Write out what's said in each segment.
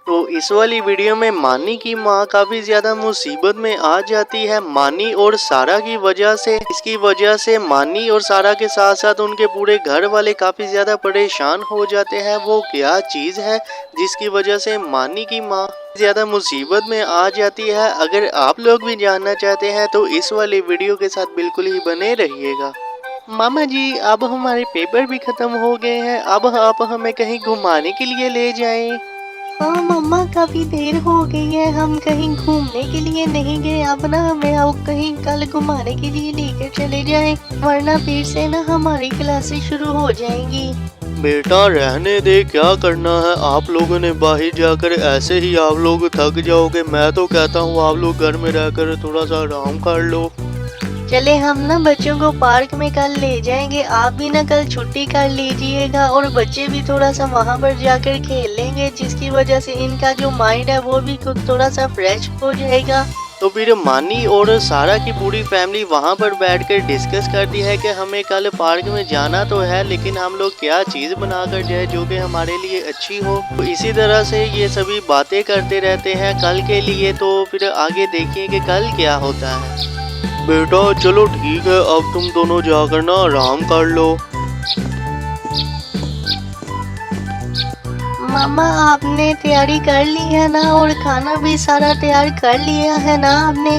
तो इस वाली वीडियो में मानी की माँ काफी ज्यादा मुसीबत में आ जाती है मानी और सारा की वजह से। इसकी वजह से मानी और सारा के साथ साथ उनके पूरे घर वाले काफी ज्यादा परेशान हो जाते हैं। वो क्या चीज है जिसकी वजह से मानी की माँ ज्यादा मुसीबत में आ जाती है? अगर आप लोग भी जानना चाहते हैं तो इस वाली वीडियो के साथ बिल्कुल ही बने रहिएगा। मामा जी, अब हमारे पेपर भी खत्म हो गए हैं, अब आप हमें कहीं घुमाने के लिए ले जाएं। हाँ मम्मा, काफी देर हो गई है, हम कहीं घूमने के लिए नहीं गए। अब ना हमें अब कहीं कल घुमाने के लिए लेकर चले जाएं, वरना फिर से ना हमारी क्लासेस शुरू हो जाएंगी। बेटा रहने दे, क्या करना है आप लोगों ने बाहर जाकर, ऐसे ही आप लोग थक जाओगे। मैं तो कहता हूँ आप लोग घर में रहकर थोड़ा सा आराम कर लो। चले, हम ना बच्चों को पार्क में कल ले जाएंगे, आप भी ना कल छुट्टी कर लीजिएगा और बच्चे भी थोड़ा सा वहाँ पर जाकर खेल लेंगे, जिसकी वजह से इनका जो माइंड है वो भी कुछ थोड़ा सा फ्रेश हो जाएगा। तो फिर मानी और सारा की पूरी फैमिली वहाँ पर बैठकर डिस्कस करती है कि हमें कल पार्क में जाना तो है, लेकिन हम लोग क्या चीज़ बनाकर जाए जो कि हमारे लिए अच्छी हो। तो इसी तरह से ये सभी बातें करते रहते हैं कल के लिए। तो फिर आगे देखिए कि कल क्या होता है। बेटा चलो ठीक है, अब तुम दोनों जाकर ना आराम कर लो। मामा, आपने तैयारी कर ली है ना, और खाना भी सारा तैयार कर लिया है ना आपने?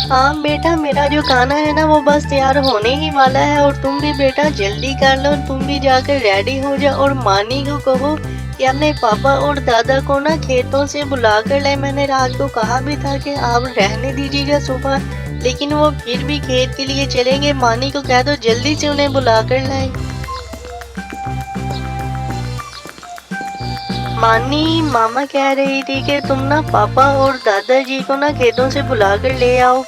हाँ बेटा, मेरा जो खाना है ना वो बस तैयार होने ही वाला है, और तुम भी बेटा जल्दी कर लो, तुम भी जाकर रेडी हो जाओ और मानी को कहो कि अपने पापा और दादा को ना खेतों से बुला कर ले। मैंने रात को कहा भी था कि आप रहने दीजिएगा सुबह, लेकिन वो फिर भी खेत के लिए चलेंगे। मानी को कह दो जल्दी से उन्हें बुला कर लाए। मानी, मामा कह रही थी कि तुम ना पापा और दादाजी को ना खेतों से बुला कर ले आओ।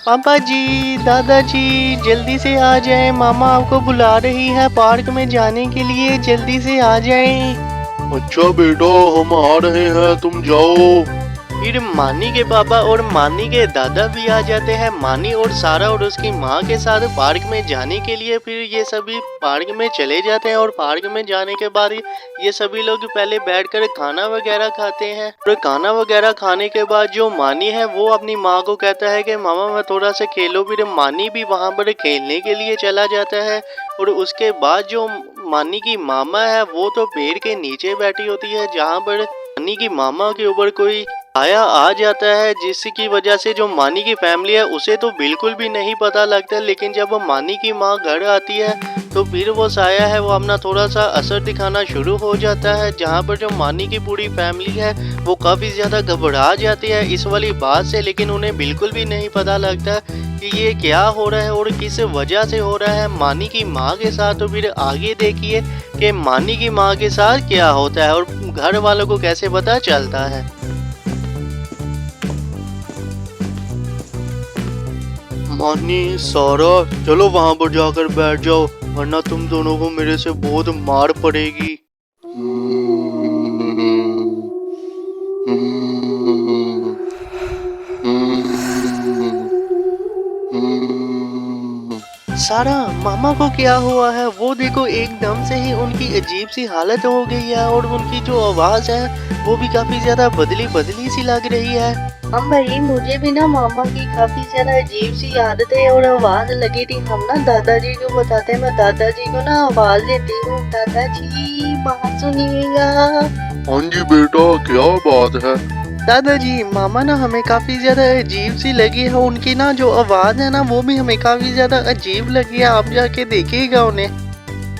पापा जी, दादाजी जल्दी से आ जाएं, मामा आपको बुला रही है पार्क में जाने के लिए, जल्दी से आ जाएं। अच्छा बेटा, हम आ रहे हैं, तुम जाओ। फिर मानी के पापा और मानी के दादा भी आ जाते हैं मानी और सारा और उसकी माँ के साथ पार्क में जाने के लिए। फिर ये सभी पार्क में चले जाते हैं और पार्क में जाने के बाद ये सभी लोग पहले बैठकर खाना वगैरह खाते हैं। और खाना वगैरह खाने के बाद जो मानी है वो अपनी माँ को कहता है कि मामा मैं थोड़ा सा खेलो। फिर मानी भी वहाँ पर खेलने के लिए चला जाता है। और उसके बाद जो मानी की मामा है वो तो पेड़ के नीचे बैठी होती है, जहाँ पर मानी की मामा के ऊपर कोई साया आ जाता है, जिसकी वजह से जो मानी की फैमिली है उसे तो बिल्कुल भी नहीं पता लगता। लेकिन जब मानी की माँ घर आती है तो फिर वो साया है वो अपना थोड़ा सा असर दिखाना शुरू हो जाता है, जहाँ पर जो मानी की पूरी फैमिली है वो काफ़ी ज़्यादा घबरा जाती है इस वाली बात से। लेकिन उन्हें बिल्कुल भी नहीं पता लगता कि ये क्या हो रहा है और किस वजह से हो रहा है मानी की माँ के साथ। तो फिर आगे देखिए कि मानी की माँ के साथ क्या होता है और घर वालों को कैसे पता चलता है। मानी, सारा, चलो वहां पर जाकर बैठ जाओ, वरना तुम दोनों को मेरे से बहुत मार पड़ेगी। सारा, मामा को क्या हुआ है? वो देखो एकदम से ही उनकी अजीब सी हालत हो गई है और उनकी जो आवाज है वो भी काफी ज्यादा बदली बदली सी लग रही है। हम भाई, मुझे भी ना मामा की काफी ज्यादा अजीब सी आदतें और आवाज लगी थी। हम ना दादाजी को बताते हैं, मैं दादाजी को ना आवाज देती हूँ, दादाजी बात सुनिएगा। हाँ जी बेटा, क्या बात है? दादाजी, मामा ना हमें काफी ज्यादा अजीब सी लगी है, उनकी ना जो आवाज है ना वो भी हमें काफी ज्यादा अजीब लगी है, आप जाके देखिएगा उन्हें।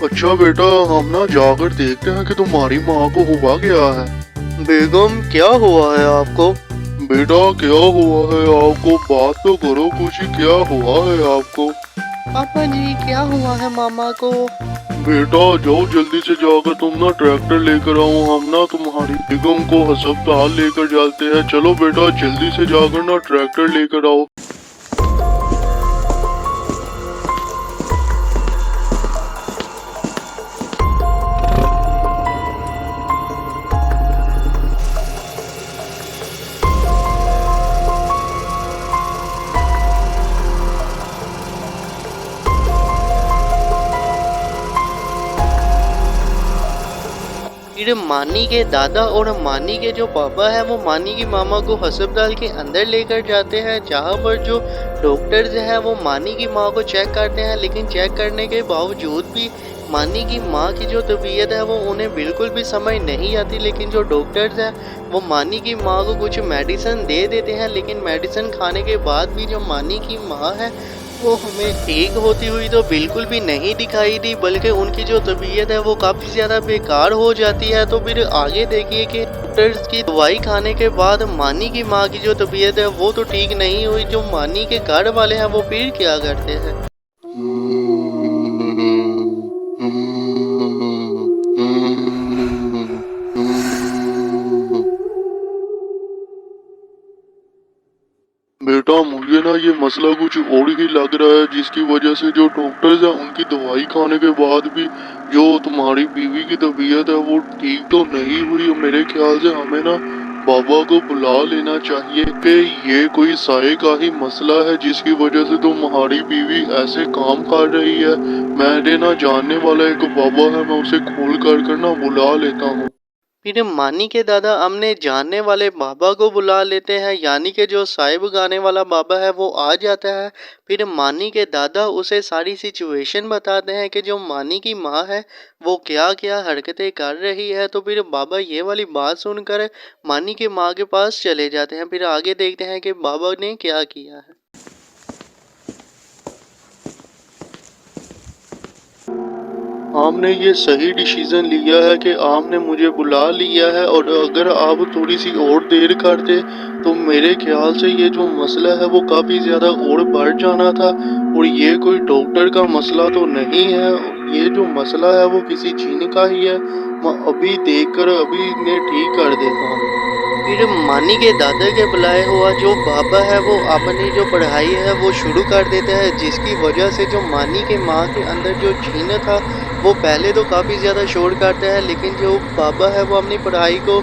अच्छा बेटा, हम ना जाकर देखते हैं कि तुम्हारी माँ को हुआ क्या है। बेगम, क्या हुआ है आपको? बेटा क्या हुआ है आपको, बात तो करो कुछ, क्या हुआ है आपको? पापा जी, क्या हुआ है मामा को? बेटा जाओ जल्दी से जाकर तुम ना ट्रैक्टर लेकर आओ, हम ना तुम्हारी बेगम को अस्पताल लेकर जाते हैं। चलो बेटा जल्दी से जाकर ना ट्रैक्टर लेकर आओ। फिर मानी के दादा और मानी के जो पापा है वो मानी की मामा को अस्पताल के अंदर लेकर जाते हैं, जहाँ पर जो डॉक्टर्स है वो मानी की माँ को चेक करते हैं। लेकिन चेक करने के बावजूद भी मानी की माँ की जो तबीयत है वो उन्हें बिल्कुल भी समझ नहीं आती। लेकिन जो डॉक्टर्स हैं वो मानी की माँ को कुछ मेडिसिन दे देते हैं, लेकिन मेडिसिन खाने के बाद भी जो मानी की माँ है वो हमें ठीक होती हुई तो बिल्कुल भी नहीं दिखाई दी, बल्कि उनकी जो तबीयत है वो काफ़ी ज़्यादा बेकार हो जाती है। तो फिर आगे देखिए कि डॉक्टर्स की दवाई खाने के बाद मानी की माँ की जो तबीयत है वो तो ठीक नहीं हुई। जो मानी के घर वाले हैं वो फिर क्या करते हैं। बेटा मुझे ना ये मसला कुछ और ही लग रहा है, जिसकी वजह से जो डॉक्टर्स हैं उनकी दवाई खाने के बाद भी जो तुम्हारी बीवी की तबीयत है वो ठीक तो नहीं हुई। मेरे ख्याल से हमें ना बाबा को बुला लेना चाहिए कि ये कोई साये का ही मसला है जिसकी वजह से तुम्हारी बीवी ऐसे काम कर रही है। मेरे ना जानने वाला एक बाबा है, मैं उसे खोल कर ना बुला लेता हूँ। फिर मानी के दादा अपने जानने वाले बाबा को बुला लेते हैं, यानी कि जो साहिब गाने वाला बाबा है वो आ जाता है। फिर मानी के दादा उसे सारी सिचुएशन बताते हैं कि जो मानी की माँ है वो क्या क्या हरकतें कर रही है। तो फिर बाबा ये वाली बात सुनकर मानी की माँ के पास चले जाते हैं। फिर आगे देखते हैं कि बाबा ने क्या किया है। आपने ये सही डिसीजन लिया है कि आपने मुझे बुला लिया है, और अगर आप थोड़ी सी और देर करते तो मेरे ख्याल से ये जो मसला है वो काफ़ी ज़्यादा और बढ़ जाना था। और ये कोई डॉक्टर का मसला तो नहीं है, ये जो मसला है वो किसी जिन का ही है। मैं अभी देखकर अभी इन्हें ठीक कर देता हूँ। फिर मानी के दादा के बुलाए हुआ जो बाबा है वो अपनी जो पढ़ाई है वो शुरू कर देता है, जिसकी वजह से जो मानी के माँ के अंदर जो जीन था वो पहले तो काफ़ी ज़्यादा शोर करता है, लेकिन जो बाबा है वो अपनी पढ़ाई को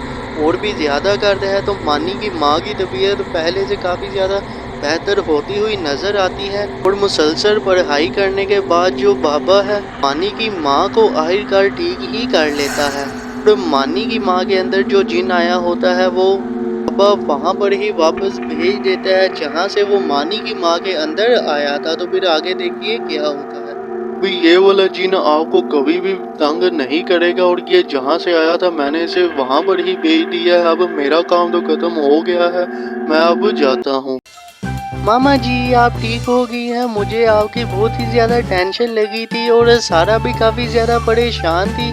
और भी ज़्यादा करता है। तो मानी की माँ की तबीयत पहले से काफ़ी ज़्यादा बेहतर होती हुई नज़र आती है। और मुसलसल पढ़ाई करने के बाद जो बाबा है मानी की माँ को आखिरकार ठीक ही कर लेता है। और मानी की माँ के अंदर जो जिन आया होता है वो बाबा वहाँ पर ही वापस भेज देता है जहाँ से वो मानी की माँ के अंदर आया था। तो फिर आगे देखिए क्या होता है। भाई ये वाला जिन आपको कभी भी तंग नहीं करेगा, और ये जहाँ से आया था मैंने इसे वहाँ पर ही भेज दिया है। अब मेरा काम तो खत्म हो गया है, मैं अब जाता हूँ। मामा जी आप ठीक हो गई हैं? मुझे आपकी बहुत ही ज़्यादा टेंशन लगी थी और सारा भी काफ़ी ज़्यादा परेशान थी।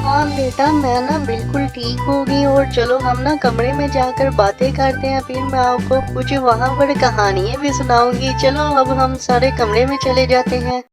हाँ बेटा, मैं ना बिल्कुल ठीक हो गई। और चलो हम ना कमरे में जाकर बातें करते हैं, फिर मैं आपको कुछ वहाँ पर कहानियाँ भी सुनाऊंगी। चलो अब हम सारे कमरे में चले जाते हैं।